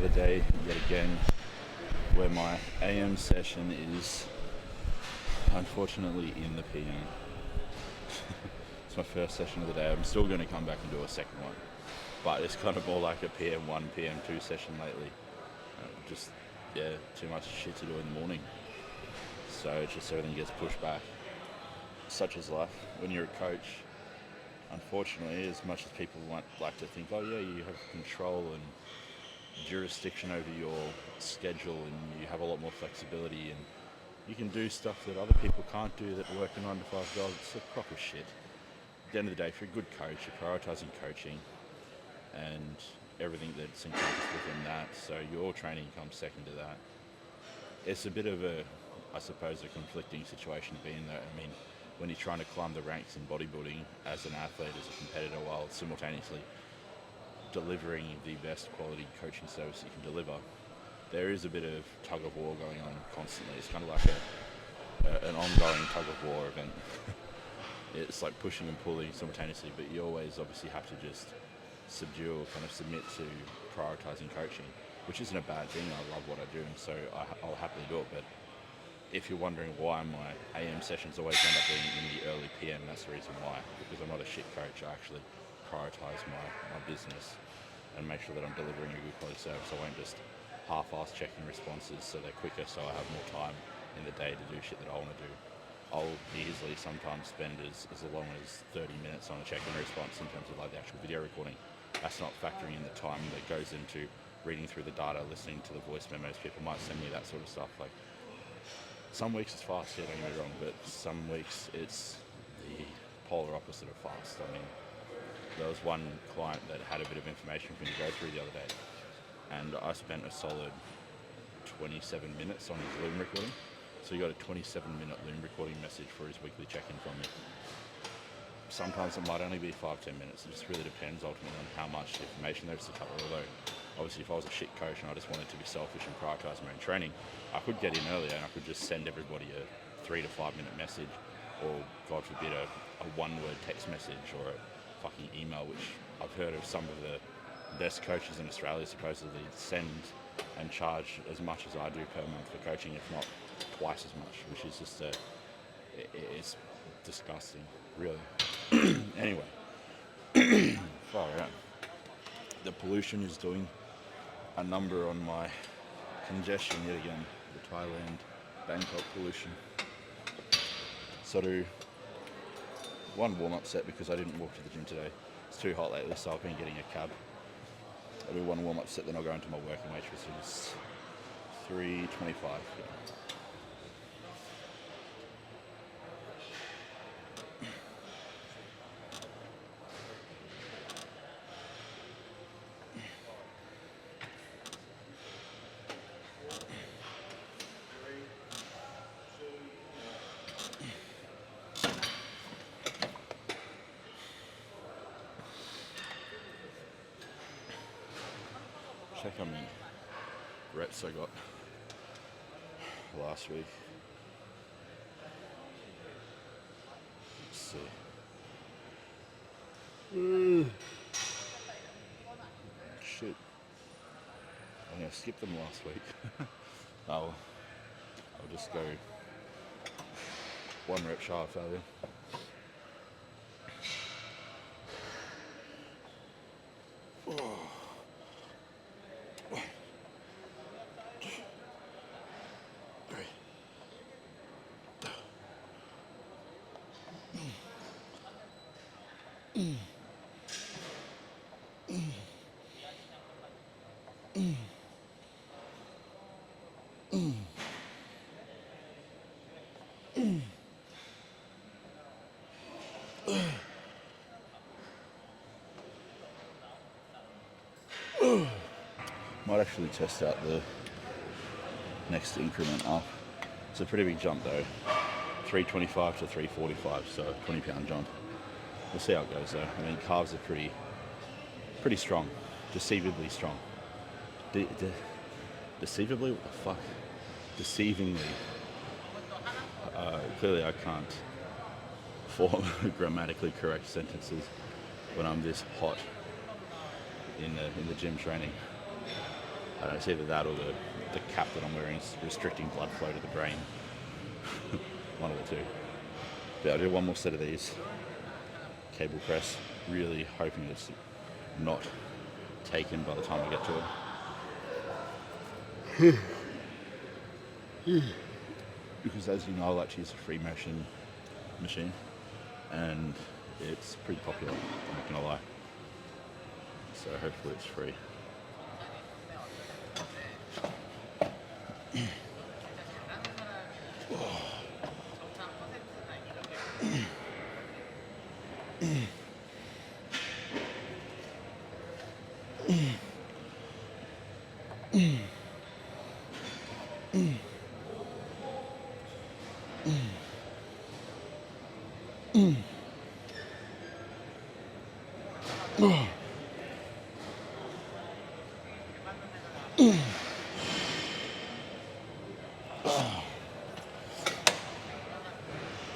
another day yet again where my AM session is unfortunately in the PM. It's my first session of the day. I'm still going to come back and do a second one, but it's kind of more like a PM1, PM2 session lately. Just, too much shit to do in the morning. So it's just everything gets pushed back. Such is life. When you're a coach, unfortunately, as much as people like to think, oh yeah, you have control and jurisdiction over your schedule and you have a lot more flexibility and you can do stuff that other people can't do that work a 9 to 5 job. It's a crock of shit. At the end of the day, if you're a good coach, you're prioritising coaching and everything that's encompassed within that, so your training comes second to that. It's a bit of a, I suppose, a conflicting situation to be in there. I mean, when you're trying to climb the ranks in bodybuilding as an athlete, as a competitor, while simultaneously delivering the best quality coaching service you can deliver, there is a bit of tug of war going on constantly. It's kind of like an ongoing tug of war event. It's like pushing and pulling simultaneously, but you always obviously have to just subdue or kind of submit to prioritizing coaching, which isn't a bad thing. I love what I do, and so I'll happily do it. But if you're wondering why my AM sessions always end up being in the early PM, that's the reason why. Because I'm not a shit coach. I actually prioritize my business and make sure that I'm delivering a good quality service. I won't just half-ass checking responses so they're quicker, so I have more time in the day to do shit that I want to do. I'll easily sometimes spend as long as 30 minutes on a check-in response in terms of like the actual video recording. That's not factoring in the time that goes into reading through the data, listening to the voice memos. People might send me that sort of stuff. Like, some weeks it's fast, don't get me wrong, but some weeks it's the polar opposite of fast. I mean, there was one client that had a bit of information for me to go through the other day, and I spent a solid 27 minutes on his Loom recording. So he got a 27-minute Loom recording message for his weekly check-in from me. Sometimes it might only be 5-10 minutes. It just really depends ultimately on how much information there is to cover. Although, obviously, if I was a shit coach and I just wanted to be selfish and prioritise my own training, I could get in earlier and I could just send everybody a 3 to 5 minute message, or God forbid, a one-word text message or a fucking email, which I've heard of some of the best coaches in Australia supposedly send and charge as much as I do per month for coaching, if not twice as much, which is just it's disgusting, really. Anyway, far out. The pollution is doing a number on my congestion yet again. The Thailand, Bangkok pollution. So I do one warm-up set because I didn't walk to the gym today. It's too hot lately, so I've been getting a cab. I'll do one warm-up set, then I'll go into my working weight, which is 325. Check how many reps I got last week. Let's see. Shit. I'm going to skip them last week. I'll just go 1 rep shy of failure. Might actually test out the next increment up. It's a pretty big jump though. 325 to 345, so a 20-pound jump. We'll see how it goes though. I mean, calves are pretty strong, deceivably strong. Deceivably? What the fuck? Deceivingly. Clearly I can't form grammatically correct sentences when I'm this hot in the gym training. I don't know, it's either that or the cap that I'm wearing is restricting blood flow to the brain. One of the two. But I'll do one more set of these. Cable press. Really hoping it's not taken by the time I get to it. Because as you know, I like to use a free motion machine. And it's pretty popular, I'm not gonna lie. So hopefully it's free.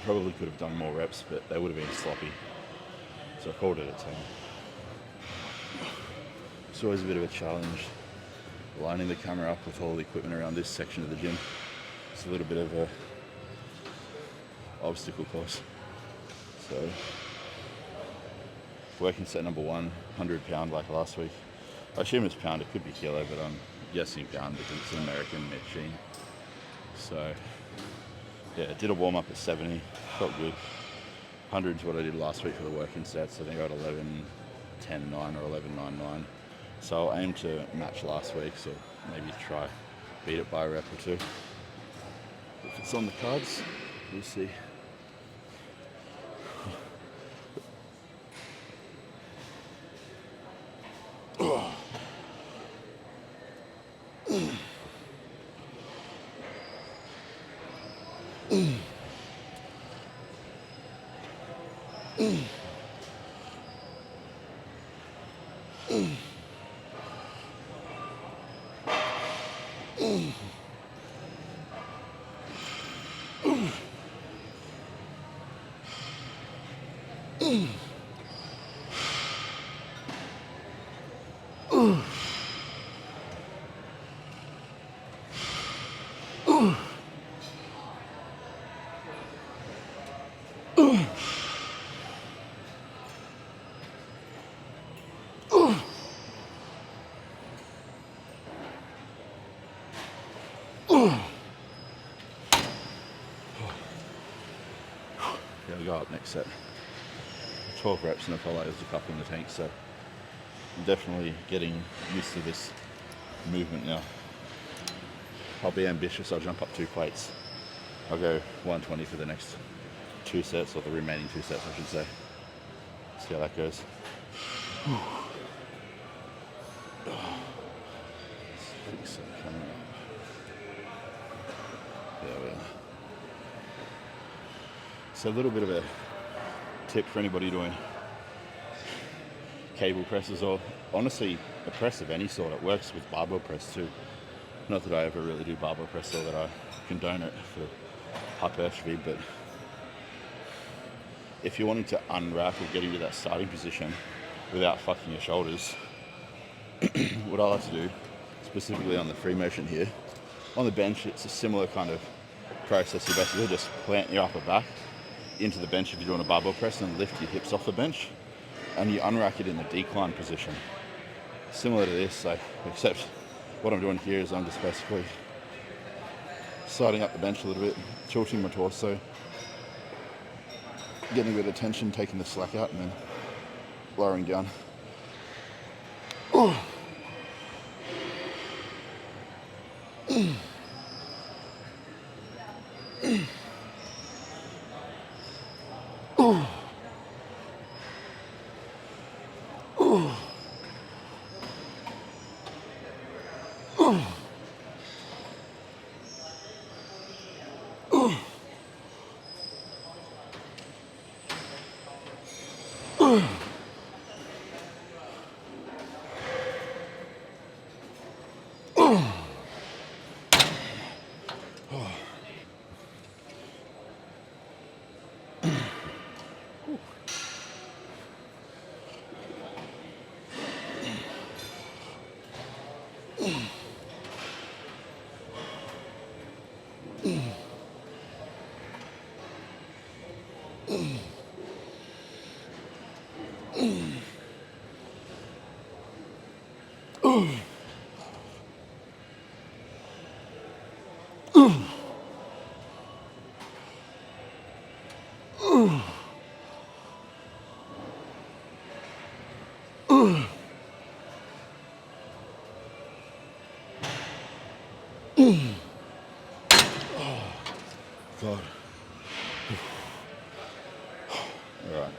Probably could have done more reps, but they would have been sloppy. So I called it a 10. It's always a bit of a challenge lining the camera up with all the equipment around this section of the gym. It's a little bit of a obstacle course. So working set number 1, 100 pound like last week. I assume it's pound, it could be kilo, but I'm guessing pound because it's an American machine. So yeah, did a warm up at 70, felt good. 100 is what I did last week for the working sets. I think I got 11.10.9 or 11.99. So I'll aim to match last week, so maybe try beat it by a rep or two. If it's on the cards, we'll see. Here we go, up next set. 12 reps and I felt like there's a couple in the tank, so I'm definitely getting used to this movement now. I'll be ambitious, I'll jump up 2 plates. I'll go 120 for the next 2 sets, or the remaining 2 sets I should say. See how that goes. Fix that coming up. There we are. So a little bit of a tip for anybody doing cable presses, or honestly a press of any sort. It works with barbell press too. Not that I ever really do barbell press or that I condone it for hypertrophy, but if you're wanting to unrack or get into that starting position without fucking your shoulders, what I like to do, specifically on the free motion here, on the bench it's a similar kind of process. You basically just plant your upper back into the bench if you're doing a barbell press and lift your hips off the bench, and you unrack it in the decline position. Similar to this, like, except what I'm doing here is I'm just basically sliding up the bench a little bit, tilting my torso, getting a bit of tension, taking the slack out, and then lowering down. God. Alright.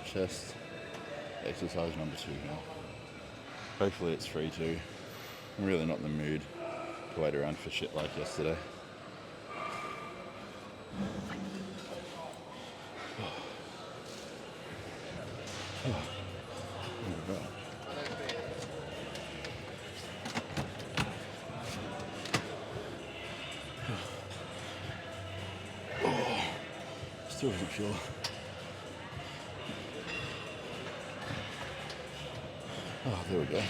Chest exercise number 2 now. Hopefully it's free too. I'm really not in the mood to wait around for shit like yesterday. Still isn't sure. Oh, there we go.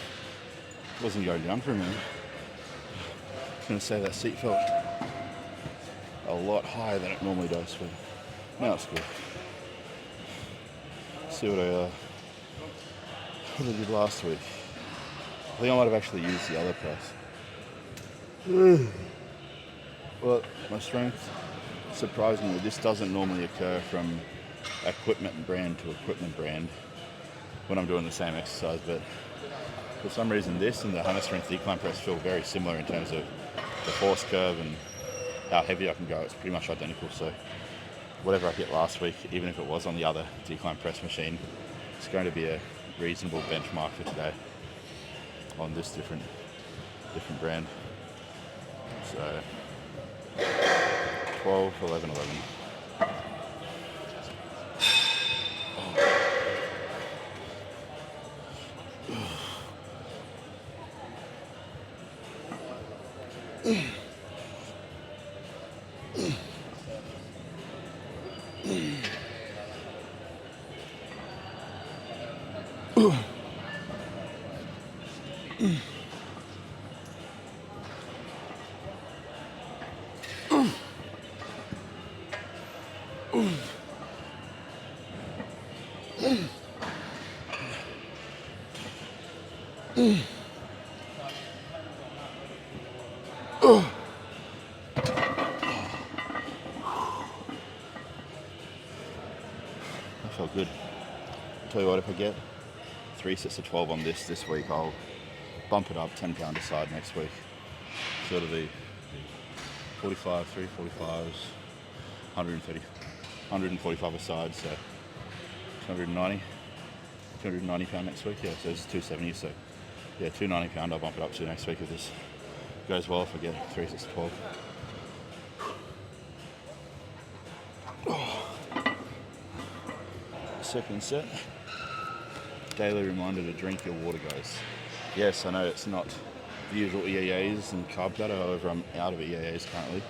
Wasn't going down for a minute. I was going to say that seat felt a lot higher than it normally does, but now it's good. See what I did last week. I think I might have actually used the other press. Well, my strength, surprisingly, this doesn't normally occur from equipment brand to equipment brand when I'm doing the same exercise, but for some reason this and the Hunter Strength decline press feel very similar in terms of the force curve and how heavy I can go. It's pretty much identical, so whatever I hit last week, even if it was on the other decline press machine, it's going to be a reasonable benchmark for today on this different brand. So 12, 11, 11. That felt good. Tell you what, if I get 3 sets of 12 on this week, I'll bump it up 10 pound a side next week. So it'll be 45, 3 45s, 130, 145 a side, so 290 pound next week. Yeah, so it's 270. So yeah, 290 pound. I'll bump it up to next week if this goes well. If I get 3 sets of 12. Second set. Daily reminder to drink your water, guys. Yes, I know it's not the usual EAAs and carb powder, however I'm out of EAAs currently.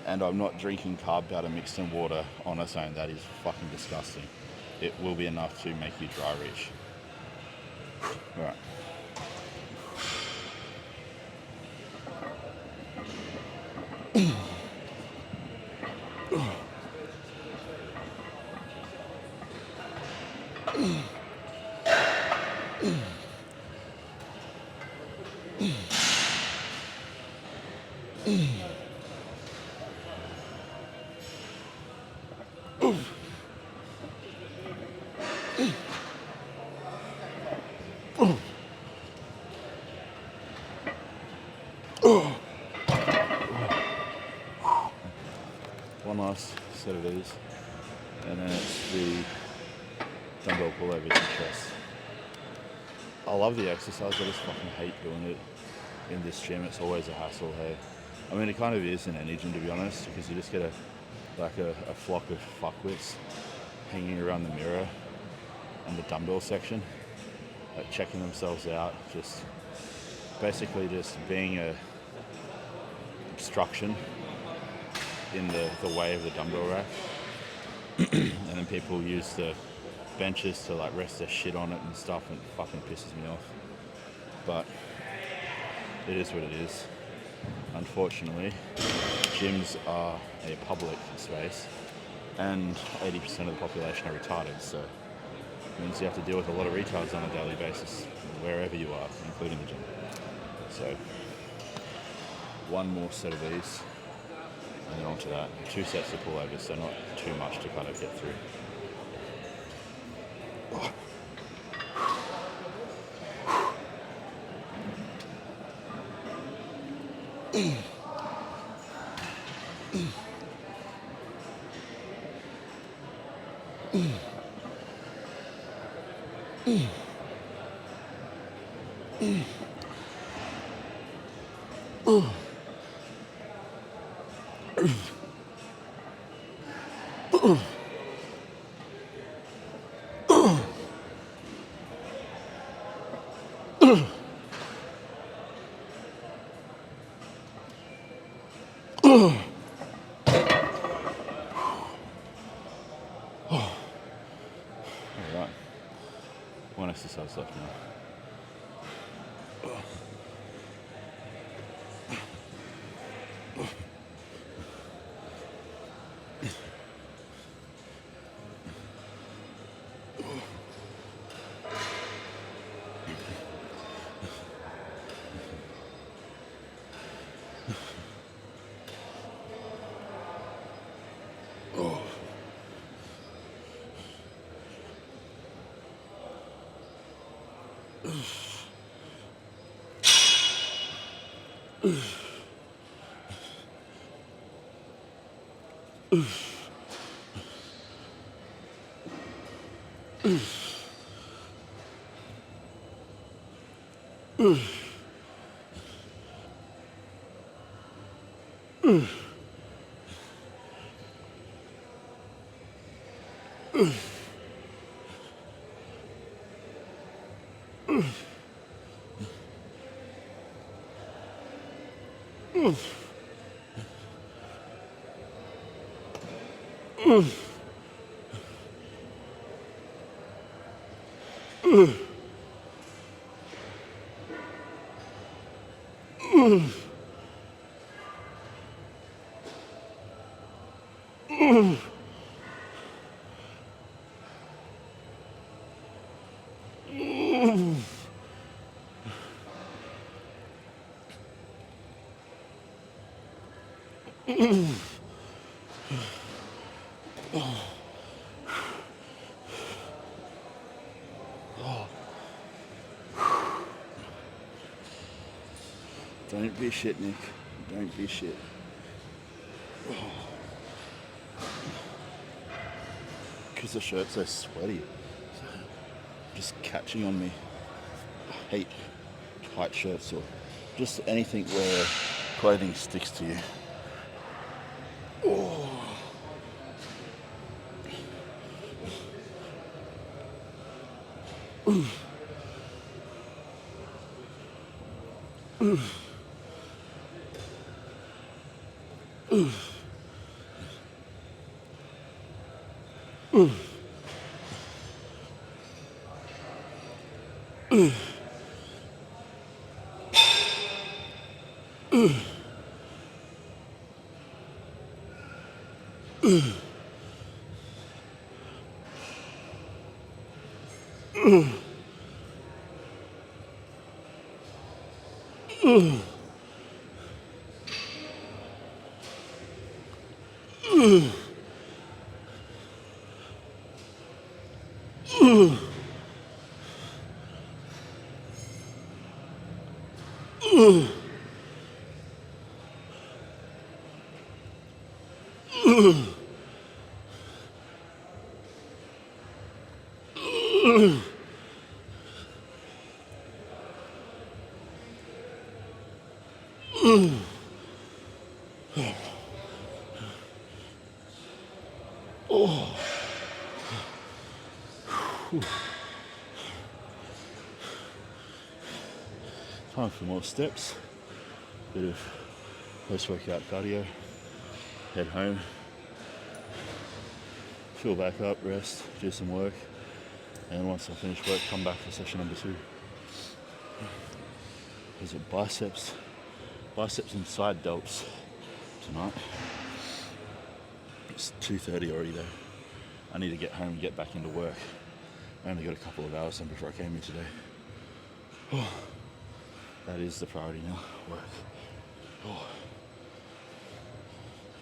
And I'm not drinking carb powder mixed in water on its own. That is fucking disgusting. It will be enough to make you dry reach. Alright. One last set of these, and then it's the dumbbell pullovers and chest. I love the exercise, I just fucking hate doing it in this gym. It's always a hassle, hey. I mean, it kind of is in any gym, to be honest, because you just get a flock of fuckwits hanging around the mirror and the dumbbell section, like checking themselves out, just basically just being a obstruction in the way of the dumbbell rack. And then people use the benches to like rest their shit on it and stuff, and it fucking pisses me off. But it is what it is. Unfortunately, gyms are a public space and 80% of the population are retarded, so means you have to deal with a lot of retards on a daily basis, wherever you are, including the gym. So, one more set of these, and then onto that. 2 sets of pullovers, so not too much to kind of get through. Alright, one exercise left now. Don't be shit, Nick. Don't be shit. Because the shirt's so sweaty. Just catching on me. I hate tight shirts or just anything where clothing sticks to you. Time for more steps. Bit of post-workout cardio. Head home. Fill back up, rest, do some work. And once I finish work, come back for session number 2. These are biceps and side delts tonight. It's 2:30 already though. I need to get home and get back into work. I only got a couple of hours in before I came here today. That is the priority now. Work.